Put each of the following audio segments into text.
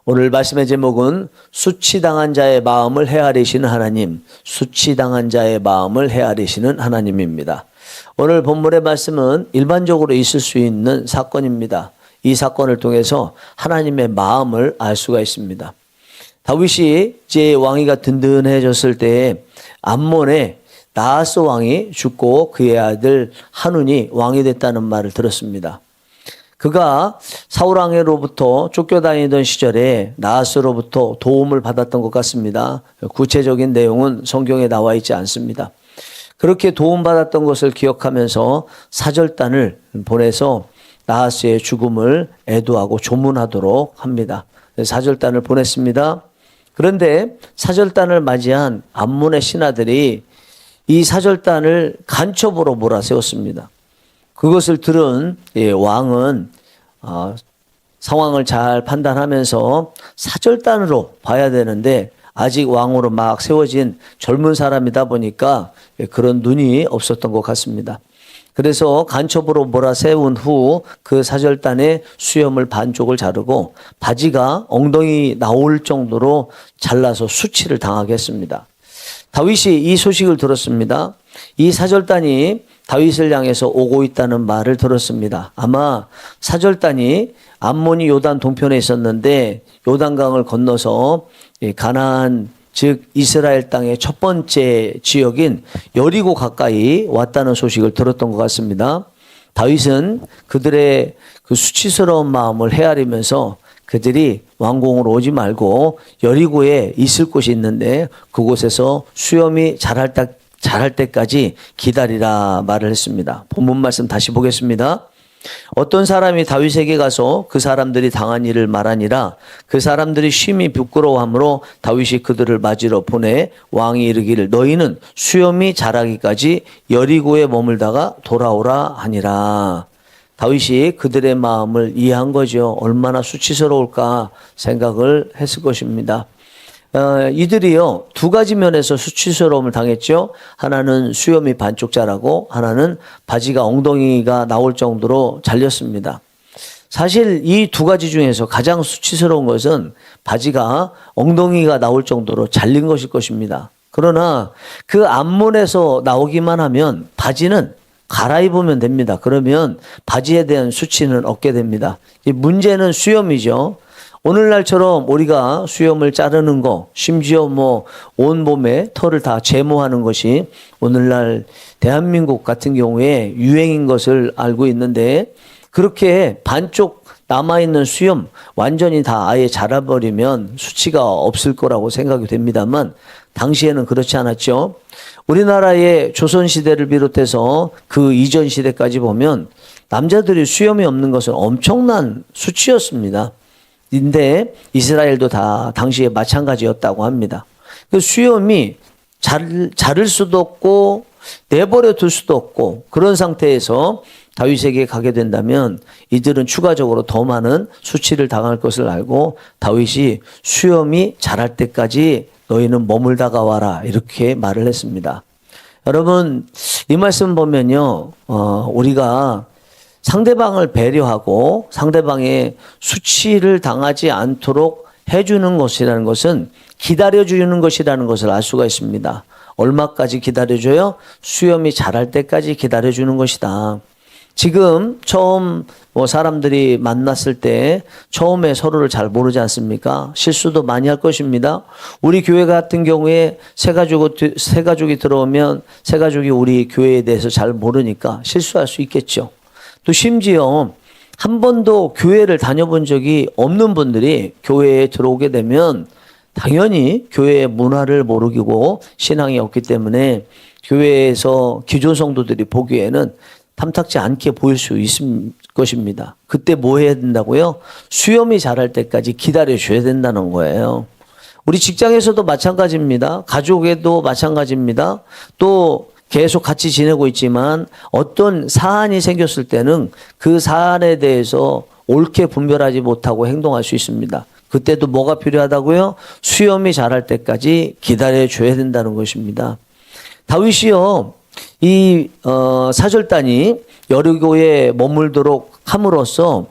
오늘 말씀의 제목은 수치당한 자의 마음을 헤아리시는 하나님, 수치당한 자의 마음을 헤아리시는 하나님입니다. 오늘 본문의 말씀은 일반적으로 있을 수 있는 사건입니다. 이 사건을 통해서 하나님의 마음을 알 수가 있습니다. 다윗이 이제 왕위가 든든해졌을 때에 암몬의 나하스 왕이 죽고 그의 아들 한운이 왕이 됐다는 말을 들었습니다. 그가 사울 왕으로부터 쫓겨다니던 시절에 나하스로부터 도움을 받았던 것 같습니다. 구체적인 내용은 성경에 나와 있지 않습니다. 그렇게 도움받았던 것을 기억하면서 사절단을 보내서 나하스의 죽음을 애도하고 조문하도록 합니다. 사절단을 보냈습니다. 그런데 사절단을 맞이한 암몬의 신하들이 이 사절단을 간첩으로 몰아세웠습니다. 그것을 들은 왕은 상황을 잘 판단하면서 사절단으로 봐야 되는데 아직 왕으로 막 세워진 젊은 사람이다 보니까 그런 눈이 없었던 것 같습니다. 그래서 간첩으로 몰아세운 후 그 사절단의 수염을 반쪽을 자르고 바지가 엉덩이 나올 정도로 잘라서 수치를 당하게 했습니다. 다윗이 이 소식을 들었습니다. 이 사절단이 다윗을 향해서 오고 있다는 말을 들었습니다. 아마 사절단이 암몬이 요단 동편에 있었는데 요단강을 건너서 가나안 즉 이스라엘 땅의 첫 번째 지역인 여리고 가까이 왔다는 소식을 들었던 것 같습니다. 다윗은 그들의 그 수치스러운 마음을 헤아리면서 그들이 왕궁으로 오지 말고 여리고에 있을 곳이 있는데 그곳에서 수염이 자랄 때까지 기다리라 말을 했습니다. 본문 말씀 다시 보겠습니다. 어떤 사람이 다윗에게 가서 그 사람들이 당한 일을 말하니라. 그 사람들이 심히 부끄러워하므로 다윗이 그들을 맞으러 보내 왕이 이르기를 너희는 수염이 자라기까지 여리고에 머물다가 돌아오라 하니라. 다윗이 그들의 마음을 이해한 거죠. 얼마나 수치스러울까 생각을 했을 것입니다. 이들이요, 두 가지 면에서 수치스러움을 당했죠. 하나는 수염이 반쪽 자라고 하나는 바지가 엉덩이가 나올 정도로 잘렸습니다. 사실 이 두 가지 중에서 가장 수치스러운 것은 바지가 엉덩이가 나올 정도로 잘린 것일 것입니다. 그러나 그 암몬에서 나오기만 하면 바지는 갈아입으면 됩니다. 그러면 바지에 대한 수치는 없게 됩니다. 이 문제는 수염이죠. 오늘날처럼 우리가 수염을 자르는 거, 심지어 온몸에 털을 다 제모하는 것이 오늘날 대한민국 같은 경우에 유행인 것을 알고 있는데 그렇게 반쪽 남아있는 수염 완전히 다 아예 자라버리면 수치가 없을 거라고 생각이 됩니다만 당시에는 그렇지 않았죠. 우리나라의 조선시대를 비롯해서 그 이전 시대까지 보면 남자들이 수염이 없는 것은 엄청난 수치였습니다. 인데 이스라엘도 다 당시에 마찬가지였다고 합니다. 그 수염이 자를 수도 없고 내버려 둘 수도 없고 그런 상태에서 다윗에게 가게 된다면 이들은 추가적으로 더 많은 수치를 당할 것을 알고 다윗이 수염이 자랄 때까지 너희는 머물다가 와라 이렇게 말을 했습니다. 여러분 이 말씀 보면요 우리가 상대방을 배려하고 상대방의 수치를 당하지 않도록 해주는 것이라는 것은 기다려주는 것이라는 것을 알 수가 있습니다. 얼마까지 기다려줘요? 수염이 자랄 때까지 기다려주는 것이다. 지금 처음 사람들이 만났을 때 처음에 서로를 잘 모르지 않습니까? 실수도 많이 할 것입니다. 우리 교회 같은 경우에 새 가족이 들어오면 새 가족이 우리 교회에 대해서 잘 모르니까 실수할 수 있겠죠. 또 심지어 한 번도 교회를 다녀본 적이 없는 분들이 교회에 들어오게 되면 당연히 교회의 문화를 모르고 신앙이 없기 때문에 교회에서 기존 성도들이 보기에는 탐탁지 않게 보일 수 있을 것입니다. 그때 뭐 해야 된다고요? 수염이 자랄 때까지 기다려줘야 된다는 거예요. 우리 직장에서도 마찬가지입니다. 가족에도 마찬가지입니다. 또 계속 같이 지내고 있지만 어떤 사안이 생겼을 때는 그 사안에 대해서 옳게 분별하지 못하고 행동할 수 있습니다. 그때도 뭐가 필요하다고요? 수염이 자랄 때까지 기다려줘야 된다는 것입니다. 다윗이요, 이 사절단이 여리고에 머물도록 함으로써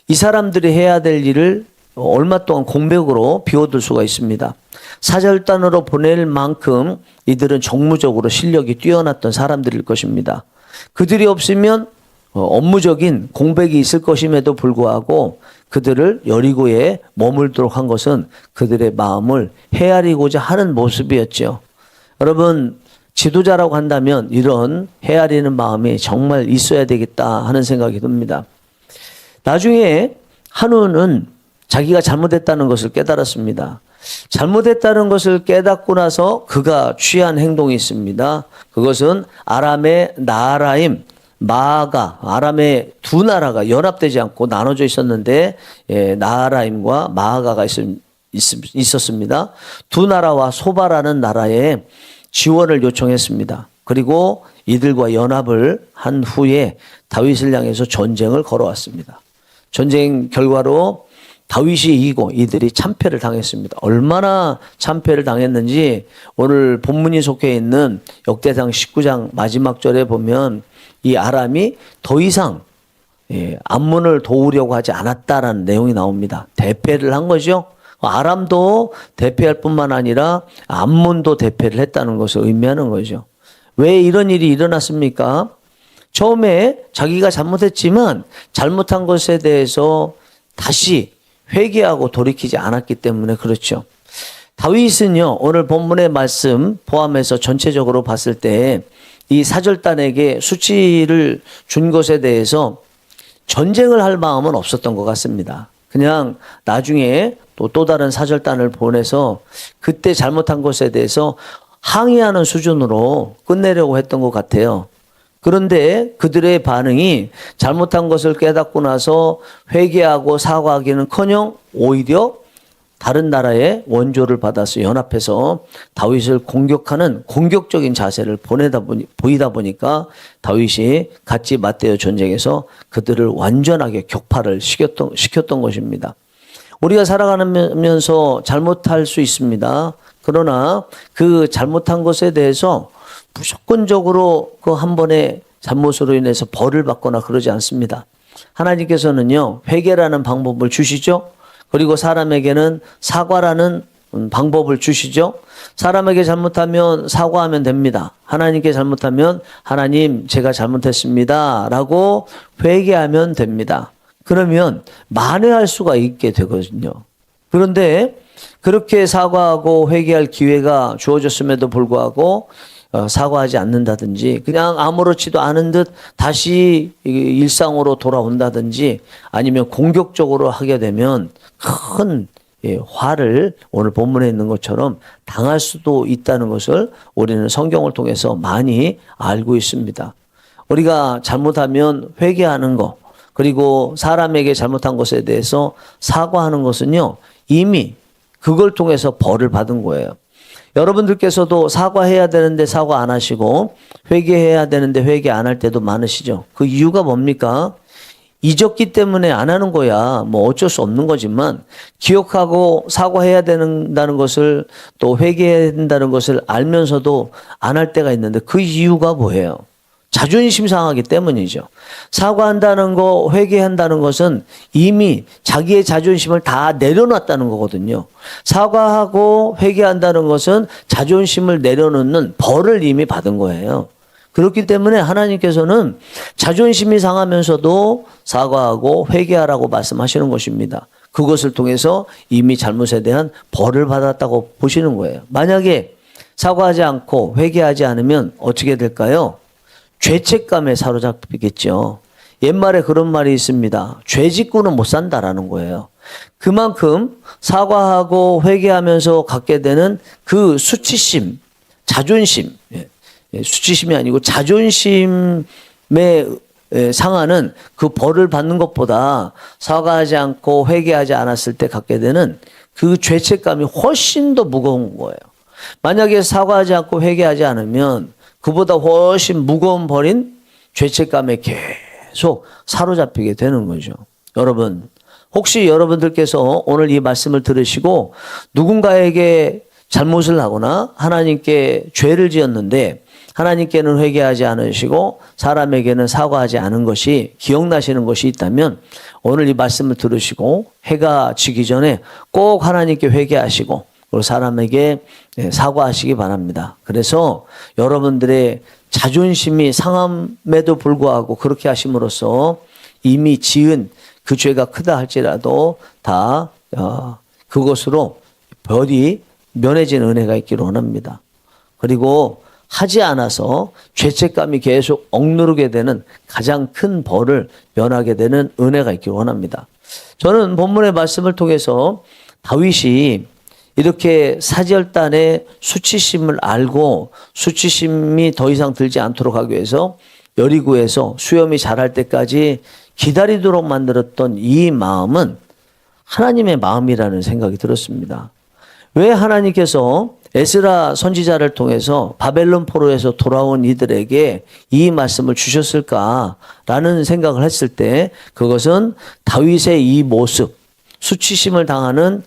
이 사람들이 해야 될 일을 얼마 동안 공백으로 비워둘 수가 있습니다. 사절단으로 보낼 만큼 이들은 정무적으로 실력이 뛰어났던 사람들일 것입니다. 그들이 없으면 업무적인 공백이 있을 것임에도 불구하고 그들을 여리고에 머물도록 한 것은 그들의 마음을 헤아리고자 하는 모습이었죠. 여러분, 지도자라고 한다면 이런 헤아리는 마음이 정말 있어야 되겠다 하는 생각이 듭니다. 나중에 한우는 자기가 잘못했다는 것을 깨달았습니다. 잘못했다는 것을 깨닫고 나서 그가 취한 행동이 있습니다. 그것은 아람의 나하라임, 마아가, 아람의 두 나라가 연합되지 않고 나눠져 있었는데 나하라임과 마아가가 있었습니다. 두 나라와 소바라는 나라에 지원을 요청했습니다. 그리고 이들과 연합을 한 후에 다윗을 향해서 전쟁을 걸어왔습니다. 전쟁 결과로 다윗이 이기고 이들이 참패를 당했습니다. 얼마나 참패를 당했는지 오늘 본문이 속해 있는 역대상 19장 마지막 절에 보면 이 아람이 더 이상 암몬을 도우려고 하지 않았다라는 내용이 나옵니다. 대패를 한 거죠. 아람도 대패할 뿐만 아니라 암몬도 대패를 했다는 것을 의미하는 거죠. 왜 이런 일이 일어났습니까? 처음에 자기가 잘못했지만 잘못한 것에 대해서 다시 회개하고 돌이키지 않았기 때문에 그렇죠. 다윗은요, 오늘 본문의 말씀 포함해서 전체적으로 봤을 때 이 사절단에게 수치를 준 것에 대해서 전쟁을 할 마음은 없었던 것 같습니다. 그냥 나중에 또 다른 사절단을 보내서 그때 잘못한 것에 대해서 항의하는 수준으로 끝내려고 했던 것 같아요. 그런데 그들의 반응이 잘못한 것을 깨닫고 나서 회개하고 사과하기는커녕 오히려 다른 나라의 원조를 받아서 연합해서 다윗을 공격하는 공격적인 자세를 보이다 보니까 다윗이 같이 맞대어 전쟁에서 그들을 완전하게 격파를 시켰던 것입니다. 우리가 살아가면서 잘못할 수 있습니다. 그러나 그 잘못한 것에 대해서 무조건적으로 그 한 번의 잘못으로 인해서 벌을 받거나 그러지 않습니다. 하나님께서는요, 회개라는 방법을 주시죠. 그리고 사람에게는 사과라는 방법을 주시죠. 사람에게 잘못하면 사과하면 됩니다. 하나님께 잘못하면 하나님 제가 잘못했습니다 라고 회개하면 됩니다. 그러면 만회할 수가 있게 되거든요. 그런데 그렇게 사과하고 회개할 기회가 주어졌음에도 불구하고 사과하지 않는다든지 그냥 아무렇지도 않은 듯 다시 일상으로 돌아온다든지 아니면 공격적으로 하게 되면 큰 화를 오늘 본문에 있는 것처럼 당할 수도 있다는 것을 우리는 성경을 통해서 많이 알고 있습니다. 우리가 잘못하면 회개하는 것, 그리고 사람에게 잘못한 것에 대해서 사과하는 것은요, 이미 그걸 통해서 벌을 받은 거예요. 여러분들께서도 사과해야 되는데 사과 안 하시고 회개해야 되는데 회개 안 할 때도 많으시죠. 그 이유가 뭡니까? 잊었기 때문에 안 하는 거야. 뭐 어쩔 수 없는 거지만 기억하고 사과해야 된다는 것을 또 회개해야 된다는 것을 알면서도 안 할 때가 있는데 그 이유가 뭐예요? 자존심 상하기 때문이죠. 사과한다는 거, 회개한다는 것은 이미 자기의 자존심을 다 내려놨다는 거거든요. 사과하고 회개한다는 것은 자존심을 내려놓는 벌을 이미 받은 거예요. 그렇기 때문에 하나님께서는 자존심이 상하면서도 사과하고 회개하라고 말씀하시는 것입니다. 그것을 통해서 이미 잘못에 대한 벌을 받았다고 보시는 거예요. 만약에 사과하지 않고 회개하지 않으면 어떻게 될까요? 죄책감에 사로잡히겠죠. 옛말에 그런 말이 있습니다. 죄 짓고는 못 산다라는 거예요. 그만큼 사과하고 회개하면서 갖게 되는 그 수치심, 자존심, 수치심이 아니고 자존심에 상하는 그 벌을 받는 것보다 사과하지 않고 회개하지 않았을 때 갖게 되는 그 죄책감이 훨씬 더 무거운 거예요. 만약에 사과하지 않고 회개하지 않으면 그보다 훨씬 무거운 벌인 죄책감에 계속 사로잡히게 되는 거죠. 여러분, 혹시 여러분들께서 오늘 이 말씀을 들으시고 누군가에게 잘못을 하거나 하나님께 죄를 지었는데 하나님께는 회개하지 않으시고 사람에게는 사과하지 않은 것이 기억나시는 것이 있다면 오늘 이 말씀을 들으시고 해가 지기 전에 꼭 하나님께 회개하시고 그리고 사람에게 사과하시기 바랍니다. 그래서 여러분들의 자존심이 상함에도 불구하고 그렇게 하심으로써 이미 지은 그 죄가 크다 할지라도 다 그것으로 벌이 면해진 은혜가 있기를 원합니다. 그리고 하지 않아서 죄책감이 계속 억누르게 되는 가장 큰 벌을 면하게 되는 은혜가 있기를 원합니다. 저는 본문의 말씀을 통해서 다윗이 이렇게 사절단의 수치심을 알고 수치심이 더 이상 들지 않도록 하기 위해서 여리고에서 수염이 자랄 때까지 기다리도록 만들었던 이 마음은 하나님의 마음이라는 생각이 들었습니다. 왜 하나님께서 에스라 선지자를 통해서 바벨론 포로에서 돌아온 이들에게 이 말씀을 주셨을까라는 생각을 했을 때 그것은 다윗의 이 모습, 수치심을 당하는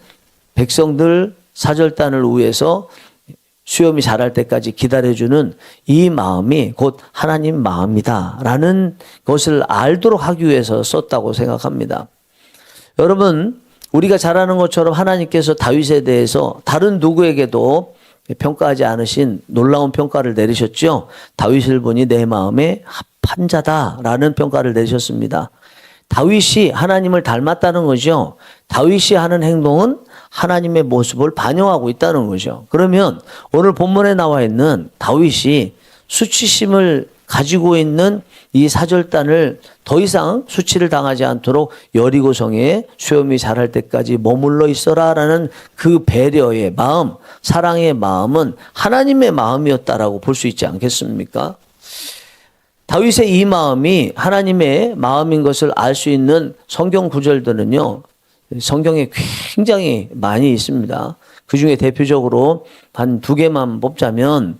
백성들 사절단을 위해서 수염이 자랄 때까지 기다려주는 이 마음이 곧 하나님 마음이다라는 것을 알도록 하기 위해서 썼다고 생각합니다. 여러분, 우리가 잘 아는 것처럼 하나님께서 다윗에 대해서 다른 누구에게도 평가하지 않으신 놀라운 평가를 내리셨죠. 다윗을 보니 내 마음에 합한 자다라는 평가를 내리셨습니다. 다윗이 하나님을 닮았다는 거죠. 다윗이 하는 행동은 하나님의 모습을 반영하고 있다는 거죠. 그러면 오늘 본문에 나와 있는 다윗이 수치심을 가지고 있는 이 사절단을 더 이상 수치를 당하지 않도록 여리고성에 수염이 자랄 때까지 머물러 있어라라는 그 배려의 마음, 사랑의 마음은 하나님의 마음이었다라고 볼 수 있지 않겠습니까? 다윗의 이 마음이 하나님의 마음인 것을 알 수 있는 성경 구절들은요, 성경에 굉장히 많이 있습니다. 그 중에 대표적으로 한 두 개만 뽑자면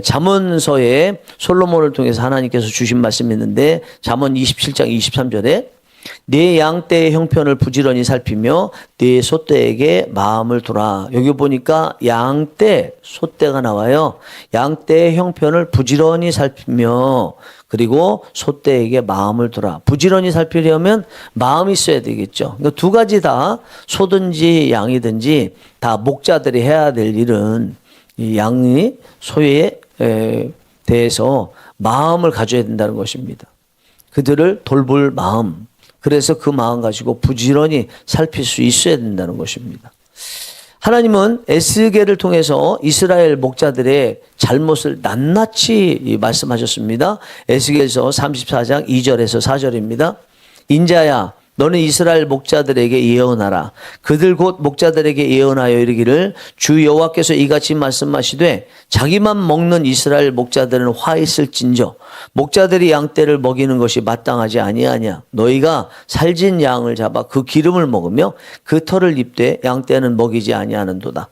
잠언서에 솔로몬을 통해서 하나님께서 주신 말씀이 있는데 잠언 27장 23절에 내 양떼의 형편을 부지런히 살피며 내 소떼에게 마음을 두라. 여기 보니까 양떼, 소떼가 나와요. 양떼의 형편을 부지런히 살피며 그리고 소떼에게 마음을 두라. 부지런히 살피려면 마음이 있어야 되겠죠. 그러니까 두 가지 다 소든지 양이든지 다 목자들이 해야 될 일은 이 양이 소에 대해서 마음을 가져야 된다는 것입니다. 그들을 돌볼 마음. 그래서 그 마음 가지고 부지런히 살필 수 있어야 된다는 것입니다. 하나님은 에스겔을 통해서 이스라엘 목자들의 잘못을 낱낱이 말씀하셨습니다. 에스겔서 34장 2절에서 4절입니다. 인자야 너는 이스라엘 목자들에게 예언하라. 그들 곧 목자들에게 예언하여 이르기를 주 여호와께서 이같이 말씀하시되 자기만 먹는 이스라엘 목자들은 화 있을진저 목자들이 양떼를 먹이는 것이 마땅하지 아니하냐. 너희가 살진 양을 잡아 그 기름을 먹으며 그 털을 입되 양떼는 먹이지 아니하는도다.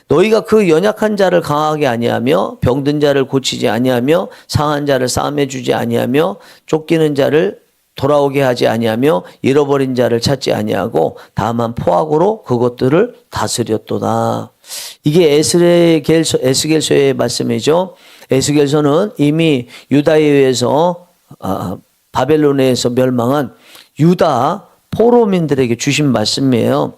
너희가 그 연약한 자를 강하게 아니하며 병든 자를 고치지 아니하며 상한 자를 싸매 주지 아니하며 쫓기는 자를 돌아오게 하지 아니하며 잃어버린 자를 찾지 아니하고 다만 포악으로 그것들을 다스렸도다. 이게 에스겔서의 말씀이죠. 에스겔서는 이미 유다에 의해서 바벨론에서 멸망한 유다 포로민들에게 주신 말씀이에요.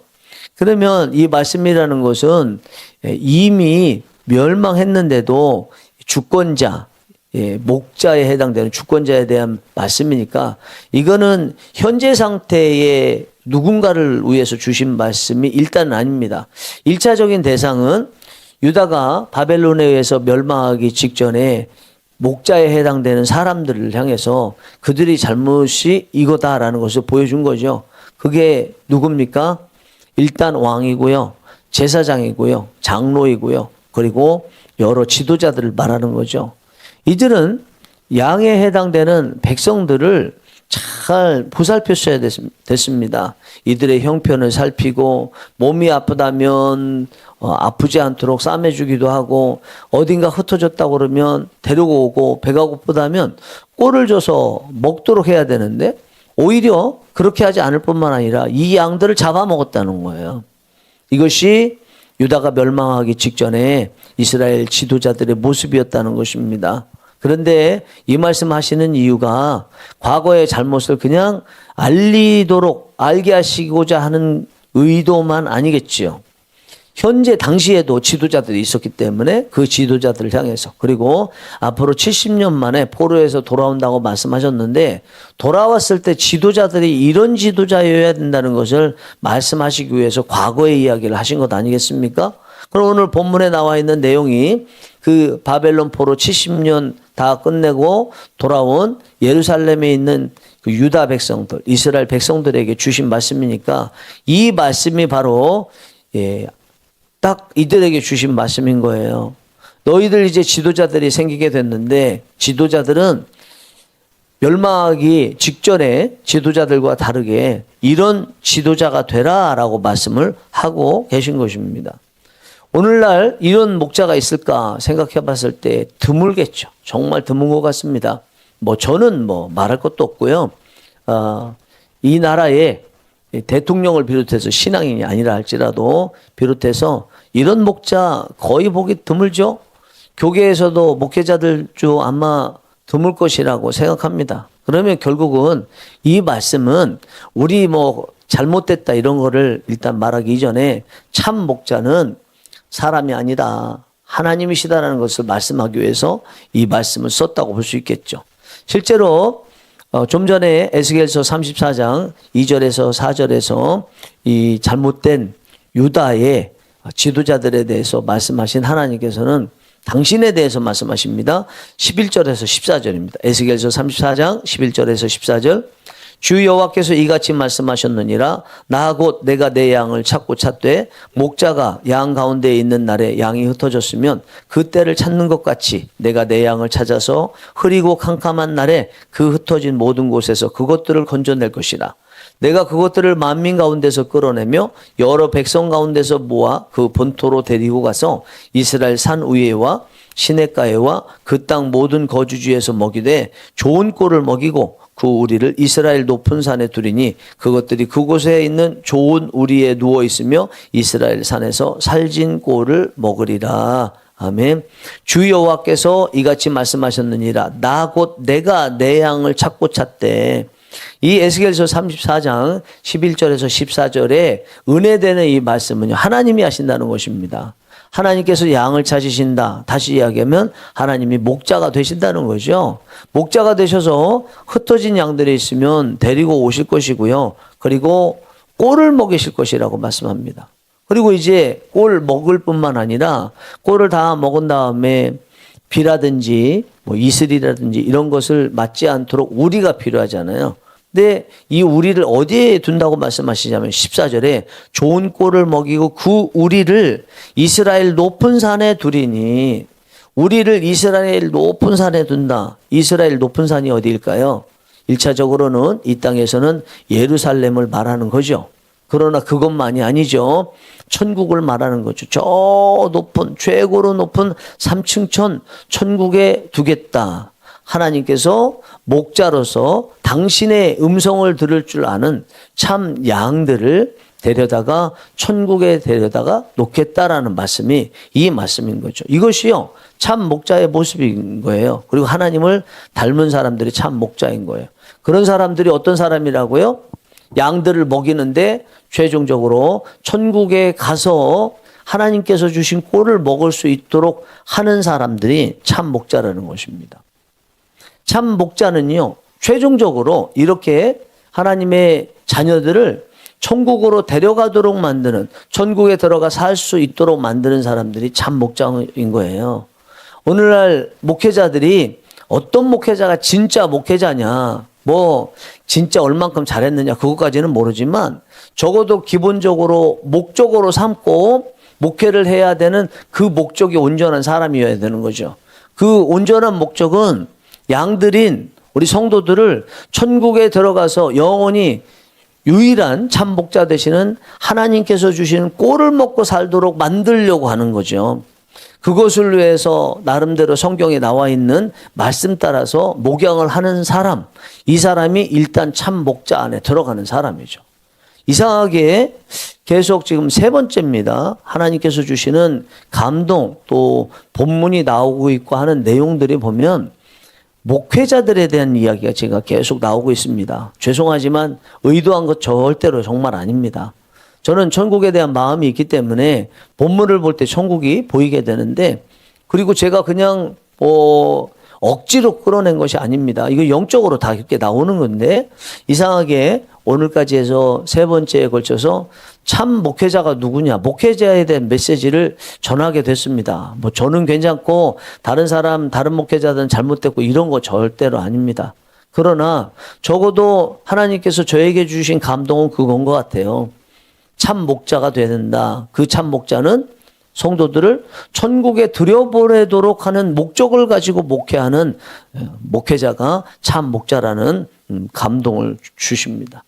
그러면 이 말씀이라는 것은 이미 멸망했는데도 주권자, 목자에 해당되는 주권자에 대한 말씀이니까 이거는 현재 상태의 누군가를 위해서 주신 말씀이 일단은 아닙니다. 1차적인 대상은 유다가 바벨론에 의해서 멸망하기 직전에 목자에 해당되는 사람들을 향해서 그들이 잘못이 이거다라는 것을 보여준 거죠. 그게 누굽니까? 일단 왕이고요. 제사장이고요. 장로이고요. 그리고 여러 지도자들을 말하는 거죠. 이들은 양에 해당되는 백성들을 잘 보살폈어야 됐습니다. 이들의 형편을 살피고 몸이 아프다면 아프지 않도록 싸매주기도 하고 어딘가 흩어졌다고 그러면 데리고 오고 배가 고프다면 꼴을 줘서 먹도록 해야 되는데 오히려 그렇게 하지 않을 뿐만 아니라 이 양들을 잡아먹었다는 거예요. 이것이 유다가 멸망하기 직전에 이스라엘 지도자들의 모습이었다는 것입니다. 그런데 이 말씀 하시는 이유가 과거의 잘못을 그냥 알게 하시고자 하는 의도만 아니겠지요. 현재 당시에도 지도자들이 있었기 때문에 그 지도자들을 향해서, 그리고 앞으로 70년 만에 포로에서 돌아온다고 말씀하셨는데, 돌아왔을 때 지도자들이 이런 지도자여야 된다는 것을 말씀하시기 위해서 과거의 이야기를 하신 것 아니겠습니까? 그럼 오늘 본문에 나와 있는 내용이 그 바벨론 포로 70년 다 끝내고 돌아온 예루살렘에 있는 그 유다 백성들, 이스라엘 백성들에게 주신 말씀이니까, 이 말씀이 바로 딱 이들에게 주신 말씀인 거예요. 너희들 이제 지도자들이 생기게 됐는데, 지도자들은 멸망하기 직전에 지도자들과 다르게 이런 지도자가 되라라고 말씀을 하고 계신 것입니다. 오늘날 이런 목자가 있을까 생각해 봤을 때 드물겠죠. 정말 드문 것 같습니다. 저는 말할 것도 없고요. 이 나라에 대통령을 비롯해서 신앙인이 아니라 할지라도 비롯해서 이런 목자 거의 보기 드물죠. 교계에서도 목회자들 중 아마 드물 것이라고 생각합니다. 그러면 결국은 이 말씀은 우리 잘못됐다 이런 거를 일단 말하기 이전에 참 목자는 사람이 아니다, 하나님이시다라는 것을 말씀하기 위해서 이 말씀을 썼다고 볼 수 있겠죠. 실제로 좀 전에 에스겔서 34장 2절에서 4절에서 이 잘못된 유다의 지도자들에 대해서 말씀하신 하나님께서는 당신에 대해서 말씀하십니다. 11절에서 14절입니다. 에스겔서 34장 11절에서 14절. 주 여호와께서 이같이 말씀하셨느니라. 나 곧 내가 내 양을 찾고 찾되 목자가 양 가운데에 있는 날에 양이 흩어졌으면 그때를 찾는 것 같이 내가 내 양을 찾아서 흐리고 캄캄한 날에 그 흩어진 모든 곳에서 그것들을 건져낼 것이라. 내가 그것들을 만민 가운데서 끌어내며 여러 백성 가운데서 모아 그 본토로 데리고 가서 이스라엘 산 위에와 시냇가에와 그 땅 모든 거주지에서 먹이되 좋은 꼴을 먹이고 그 우리를 이스라엘 높은 산에 두리니 그것들이 그곳에 있는 좋은 우리에 누워 있으며 이스라엘 산에서 살진 꼴을 먹으리라. 아멘. 주 여호와께서 이같이 말씀하셨느니라. 나 곧 내가 내 양을 찾고 찾되. 이 에스겔서 34장 11절에서 14절에 은혜되는 이 말씀은요, 하나님이 하신다는 것입니다. 하나님께서 양을 찾으신다. 다시 이야기하면 하나님이 목자가 되신다는 거죠. 목자가 되셔서 흩어진 양들이 있으면 데리고 오실 것이고요. 그리고 꼴을 먹이실 것이라고 말씀합니다. 그리고 이제 꼴 먹을 뿐만 아니라 꼴을 다 먹은 다음에 비라든지 이슬이라든지 이런 것을 맞지 않도록 우리가 필요하잖아요. 근데 이 우리를 어디에 둔다고 말씀하시냐면 14절에 좋은 꼴을 먹이고 그 우리를 이스라엘 높은 산에 두리니, 우리를 이스라엘 높은 산에 둔다. 이스라엘 높은 산이 어디일까요? 1차적으로는 이 땅에서는 예루살렘을 말하는 거죠. 그러나 그것만이 아니죠. 천국을 말하는 거죠. 저 높은, 최고로 높은 3층천 천국에 두겠다. 하나님께서 목자로서 당신의 음성을 들을 줄 아는 참 양들을 데려다가 천국에 데려다가 놓겠다라는 말씀이 이 말씀인 거죠. 이것이요, 참 목자의 모습인 거예요. 그리고 하나님을 닮은 사람들이 참 목자인 거예요. 그런 사람들이 어떤 사람이라고요? 양들을 먹이는데 최종적으로 천국에 가서 하나님께서 주신 꼴을 먹을 수 있도록 하는 사람들이 참 목자라는 것입니다. 참 목자는요, 최종적으로 이렇게 하나님의 자녀들을 천국으로 데려가도록 만드는, 천국에 들어가 살 수 있도록 만드는 사람들이 참 목자인 거예요. 오늘날 목회자들이 어떤 목회자가 진짜 목회자냐, 진짜 얼만큼 잘했느냐, 그것까지는 모르지만 적어도 기본적으로 목적으로 삼고 목회를 해야 되는 그 목적이 온전한 사람이어야 되는 거죠. 그 온전한 목적은 양들인 우리 성도들을 천국에 들어가서 영원히 유일한 참 목자 되시는 하나님께서 주시는 꼴을 먹고 살도록 만들려고 하는 거죠. 그것을 위해서 나름대로 성경에 나와 있는 말씀 따라서 목양을 하는 사람, 이 사람이 일단 참 목자 안에 들어가는 사람이죠. 이상하게 계속 지금 세 번째입니다. 하나님께서 주시는 감동, 또 본문이 나오고 있고 하는 내용들이 보면 목회자들에 대한 이야기가 제가 계속 나오고 있습니다. 죄송하지만 의도한 것 절대로 정말 아닙니다. 저는 천국에 대한 마음이 있기 때문에 본문을 볼 때 천국이 보이게 되는데, 그리고 제가 그냥 억지로 끌어낸 것이 아닙니다. 이거 영적으로 다 이렇게 나오는 건데, 이상하게 오늘까지 해서 세 번째에 걸쳐서 참 목회자가 누구냐, 목회자에 대한 메시지를 전하게 됐습니다. 뭐 저는 괜찮고 다른 목회자들은 잘못됐고 이런 거 절대로 아닙니다. 그러나 적어도 하나님께서 저에게 주신 감동은 그건 것 같아요. 참 목자가 되야 된다. 그 참 목자는 성도들을 천국에 들여보내도록 하는 목적을 가지고 목회하는 목회자가 참 목자라는 감동을 주십니다.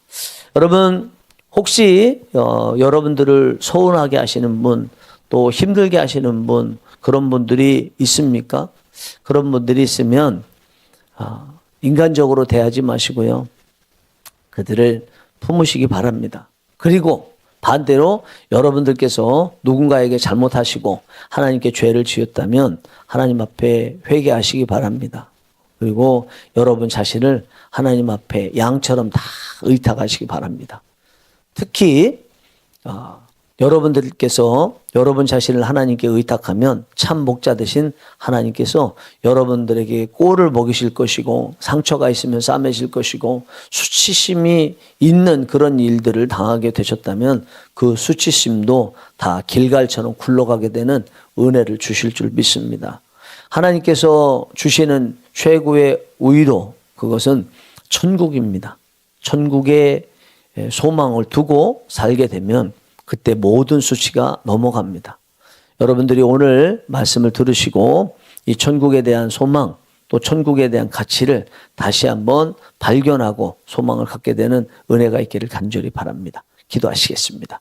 여러분, 혹시 여러분들을 서운하게 하시는 분, 또 힘들게 하시는 분, 그런 분들이 있습니까? 그런 분들이 있으면 인간적으로 대하지 마시고요. 그들을 품으시기 바랍니다. 그리고 반대로 여러분들께서 누군가에게 잘못하시고 하나님께 죄를 지었다면 하나님 앞에 회개하시기 바랍니다. 그리고 여러분 자신을 하나님 앞에 양처럼 다 의탁하시기 바랍니다. 특히 여러분들께서 여러분 자신을 하나님께 의탁하면 참 목자 되신 하나님께서 여러분들에게 꼴을 먹이실 것이고, 상처가 있으면 싸매실 것이고, 수치심이 있는 그런 일들을 당하게 되셨다면 그 수치심도 다 길갈처럼 굴러가게 되는 은혜를 주실 줄 믿습니다. 하나님께서 주시는 최고의 위로, 그것은 천국입니다. 천국의 소망을 두고 살게 되면 그때 모든 수치가 넘어갑니다. 여러분들이 오늘 말씀을 들으시고 이 천국에 대한 소망, 또 천국에 대한 가치를 다시 한번 발견하고 소망을 갖게 되는 은혜가 있기를 간절히 바랍니다. 기도하시겠습니다.